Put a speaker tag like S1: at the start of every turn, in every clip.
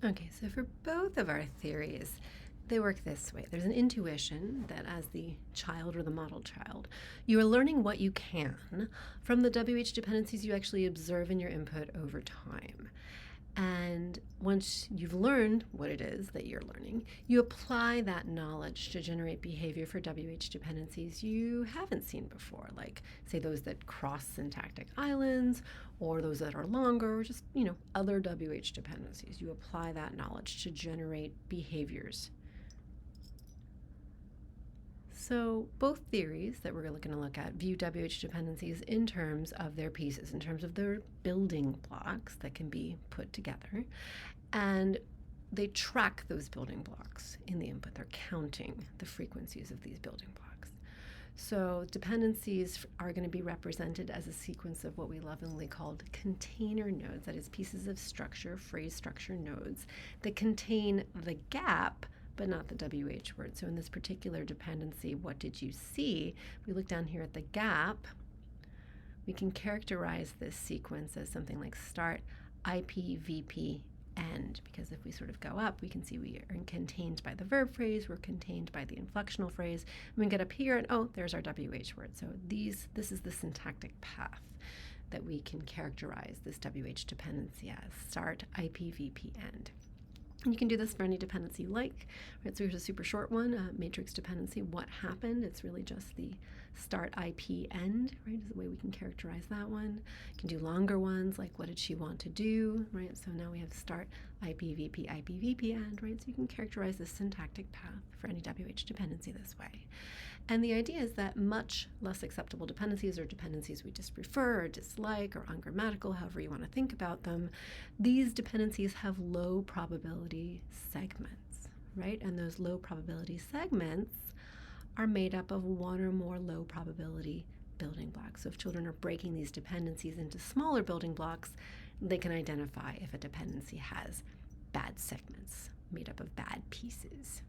S1: Okay, so for both of our theories, they work this way. There's an intuition that as the child or the model child, you are learning what you can from the WH dependencies you actually observe in your input over time. And once you've learned what it is that you're learning, you apply that knowledge to generate behavior for WH dependencies you haven't seen before, like, say, those that cross syntactic islands or those that are longer, or just, other WH dependencies. You apply that knowledge to generate behaviors. So both theories that we're going to look at view WH dependencies in terms of their pieces, in terms of their building blocks that can be put together. And they track those building blocks in the input. They're counting the frequencies of these building blocks. So dependencies are going to be represented as a sequence of what we lovingly called container nodes, that is, pieces of structure, phrase structure nodes, that contain the gap but not the WH word. So in this particular dependency, what did you see? We look down here at the gap. We can characterize this sequence as something like start, IP, VP, end, because if we sort of go up, we can see we are contained by the verb phrase, we're contained by the inflectional phrase. And we get up here and, oh, there's our WH word. So this is the syntactic path that we can characterize this WH dependency as start, IP, VP, end. And you can do this for any dependency you like. Right? So here's a super short one, matrix dependency. What happened? It's really just the start IP end, right? Is the way we can characterize that one. You can do longer ones like what did she want to do, right? So now we have start IP VP end, right? So you can characterize the syntactic path for any WH dependency this way. And the idea is that much less acceptable dependencies, or dependencies we just prefer or dislike or ungrammatical, however you want to think about them, these dependencies have low probability segments, right? And those low probability segments are made up of one or more low probability building blocks. So if children are breaking these dependencies into smaller building blocks, they can identify if a dependency has bad segments made up of bad pieces.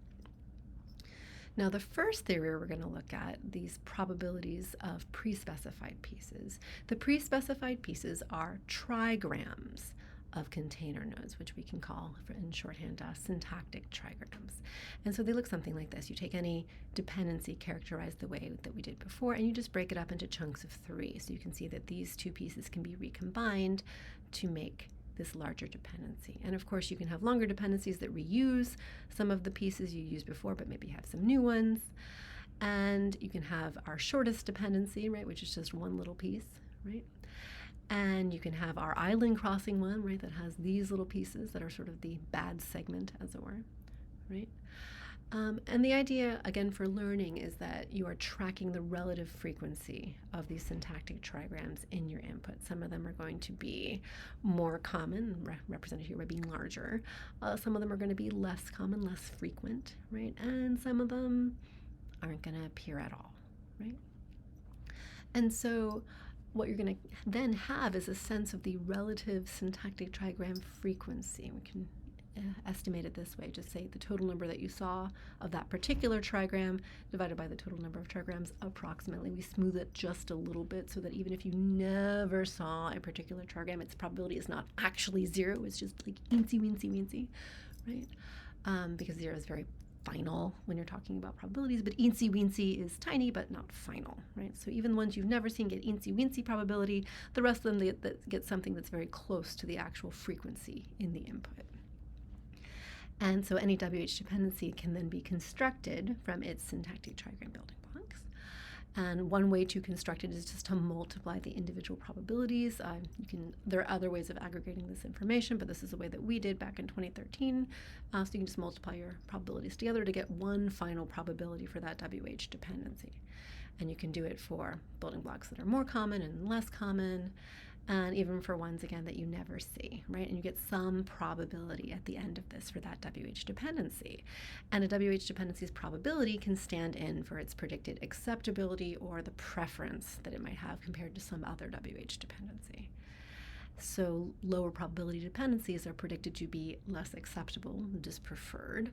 S1: Now, the first theory we're going to look at, these probabilities of pre-specified pieces. The pre-specified pieces are trigrams of container nodes, which we can call, in shorthand, syntactic trigrams. And so they look something like this. You take any dependency characterized the way that we did before, and you just break it up into chunks of 3. So you can see that these two pieces can be recombined to make this larger dependency. And of course, you can have longer dependencies that reuse some of the pieces you used before, but maybe have some new ones. And you can have our shortest dependency, right, which is just one little piece, right? And you can have our island crossing one, right, that has these little pieces that are sort of the bad segment, as it were, right? And the idea, again, for learning is that you are tracking the relative frequency of these syntactic trigrams in your input. Some of them are going to be more common, represented here by being larger. Some of them are going to be less common, less frequent, right? And some of them aren't going to appear at all, right? And so what you're going to then have is a sense of the relative syntactic trigram frequency. We can estimate it this way. Just say the total number that you saw of that particular trigram divided by the total number of trigrams approximately. We smooth it just a little bit so that even if you never saw a particular trigram, its probability is not actually 0. It's just like eensy, right? Because 0 is very final when you're talking about probabilities, but eensy weensy is tiny but not final, right? So even ones you've never seen get eensy weensy probability, the rest of them get something that's very close to the actual frequency in the input. And so any WH dependency can then be constructed from its syntactic trigram building blocks. And one way to construct it is just to multiply the individual probabilities. There are other ways of aggregating this information, but this is the way that we did back in 2013. So you can just multiply your probabilities together to get one final probability for that WH dependency. And you can do it for building blocks that are more common and less common, and even for ones, again, that you never see, right? And you get some probability at the end of this for that WH dependency. And a WH dependency's probability can stand in for its predicted acceptability or the preference that it might have compared to some other WH dependency. So lower probability dependencies are predicted to be less acceptable, just preferred,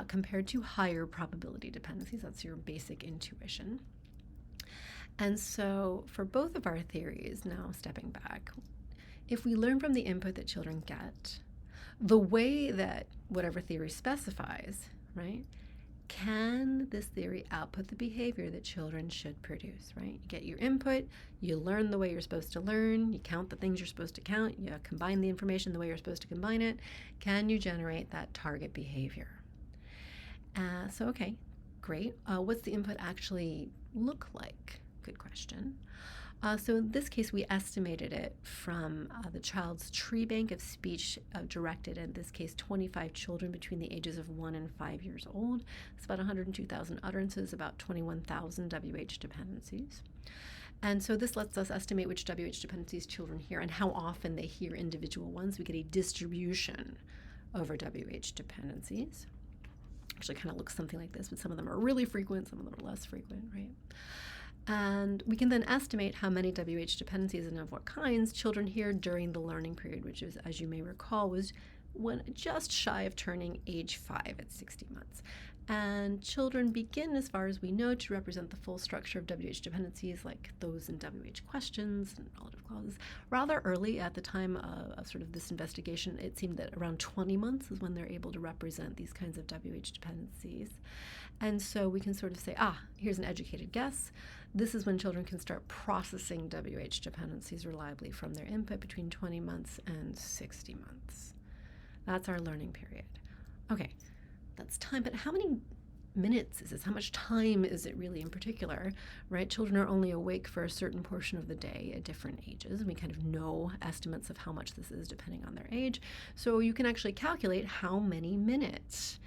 S1: compared to higher probability dependencies. That's your basic intuition. And so for both of our theories, now stepping back, if we learn from the input that children get, the way that whatever theory specifies, right? Can this theory output the behavior that children should produce, right? You get your input, you learn the way you're supposed to learn, you count the things you're supposed to count, you combine the information the way you're supposed to combine it. Can you generate that target behavior? Okay, great. What's the input actually look like? Good question. So in this case, we estimated it from the child's tree bank of speech directed, in this case, 25 children between the ages of 1 and 5 years old. It's about 102,000 utterances, about 21,000 WH dependencies. And so this lets us estimate which WH dependencies children hear and how often they hear individual ones. We get a distribution over WH dependencies. Actually kind of looks something like this, but some of them are really frequent, some of them are less frequent, right? And we can then estimate how many WH dependencies and of what kinds children hear during the learning period, which is, as you may recall, was when just shy of turning age 5 at 60 months. And children begin, as far as we know, to represent the full structure of WH dependencies, like those in WH questions and relative clauses, rather early at the time of sort of this investigation. It seemed that around 20 months is when they're able to represent these kinds of WH dependencies. And so we can sort of say, here's an educated guess. This is when children can start processing WH dependencies reliably from their input between 20 months and 60 months. That's our learning period. Okay, that's time, but how many minutes is this? How much time is it really in particular, right? Children are only awake for a certain portion of the day at different ages, and we kind of know estimates of how much this is depending on their age. So you can actually calculate how many minutes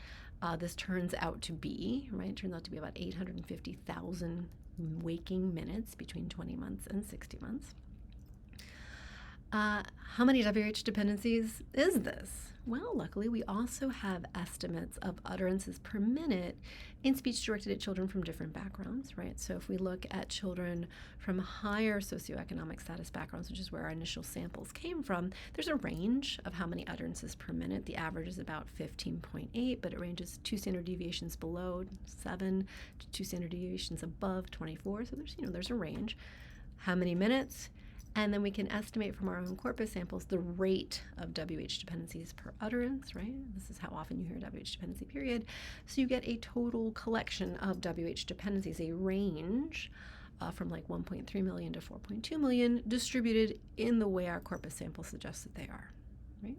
S1: this turns out to be, right? It turns out to be about 850,000 waking minutes between 20 months and 60 months. How many WH dependencies is this? Well, luckily, we also have estimates of utterances per minute in speech directed at children from different backgrounds, right? So if we look at children from higher socioeconomic status backgrounds, which is where our initial samples came from, there's a range of how many utterances per minute. The average is about 15.8, but it ranges 2 standard deviations below 7 to 2 standard deviations above 24. So there's a range. How many minutes? And then we can estimate from our own corpus samples the rate of WH dependencies per utterance, right? This is how often you hear WH dependency, period. So you get a total collection of WH dependencies, a range from like 1.3 million to 4.2 million, distributed in the way our corpus sample suggests that they are, right?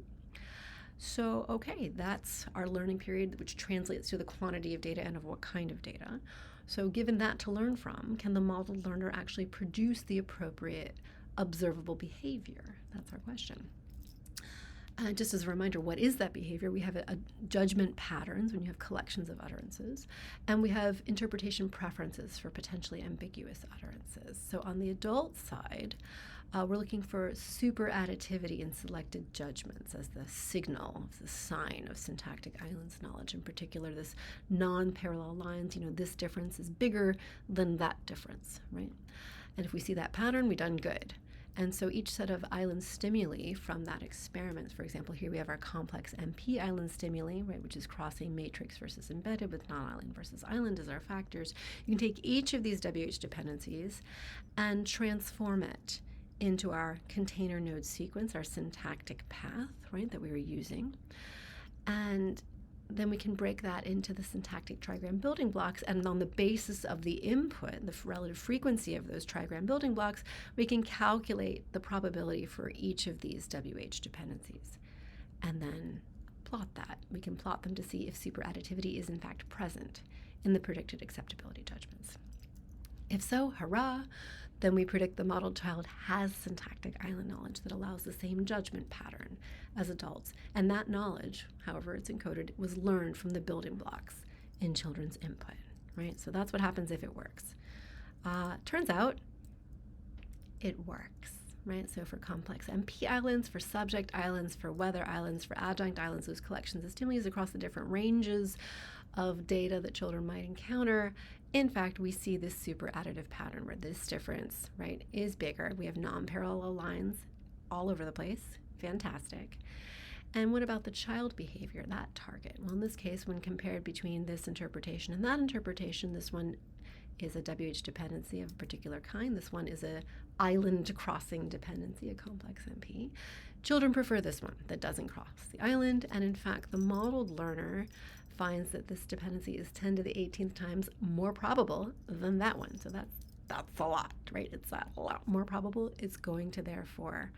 S1: So, okay, that's our learning period, which translates to the quantity of data and of what kind of data. So given that to learn from, can the modeled learner actually produce the appropriate observable behavior? That's our question. Just as a reminder, what is that behavior? We have a judgment patterns when you have collections of utterances, and we have interpretation preferences for potentially ambiguous utterances. So on the adult side, we're looking for superadditivity in selected judgments as the signal, the sign of syntactic islands knowledge. In particular, this non-parallel lines, this difference is bigger than that difference, right? And if we see that pattern, we've done good. And so each set of island stimuli from that experiment, for example, here we have our complex MP island stimuli, right, which is crossing matrix versus embedded with non-island versus island as our factors. You can take each of these WH dependencies and transform it into our container node sequence, our syntactic path, right, that we were using. And then we can break that into the syntactic trigram building blocks, and on the basis of the input, the relative frequency of those trigram building blocks, we can calculate the probability for each of these WH dependencies, and then plot that. We can plot them to see if superadditivity is in fact present in the predicted acceptability judgments. If so, hurrah, then we predict the modeled child has syntactic island knowledge that allows the same judgment pattern as adults. And that knowledge, however it's encoded, was learned from the building blocks in children's input, right? So that's what happens if it works. Turns out it works, right? So for complex MP islands, for subject islands, for weather islands, for adjunct islands, those collections of stimuli across the different ranges of data that children might encounter, in fact, we see this super additive pattern where this difference, right, is bigger. We have non-parallel lines all over the place. Fantastic. And what about the child behavior, that target? Well, in this case, when compared between this interpretation and that interpretation, this one is a WH dependency of a particular kind. This one is a island crossing dependency, a complex MP. Children prefer this one that doesn't cross the island, and in fact, the modeled learner finds that this dependency is 10 to the 18th times more probable than that one. So that's a lot, right? It's a lot more probable. It's going to therefore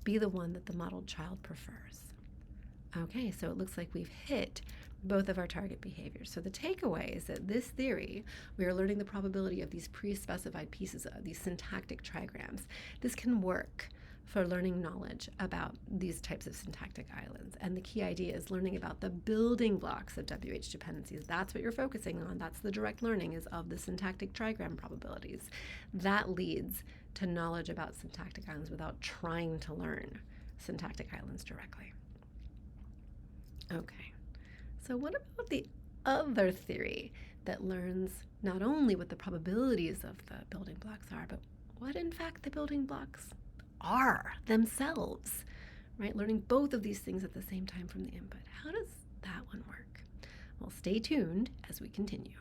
S1: be the one that the modeled child prefers. Okay, so it looks like we've hit both of our target behaviors. So the takeaway is that this theory, we are learning the probability of these pre-specified pieces of these syntactic trigrams. This can work for learning knowledge about these types of syntactic islands. And the key idea is learning about the building blocks of WH dependencies. That's what you're focusing on. That's the direct learning is of the syntactic trigram probabilities. That leads to knowledge about syntactic islands without trying to learn syntactic islands directly. Okay, so what about the other theory that learns not only what the probabilities of the building blocks are, but what in fact the building blocks are themselves, right? Learning both of these things at the same time from the input. How does that one work? Well, stay tuned as we continue.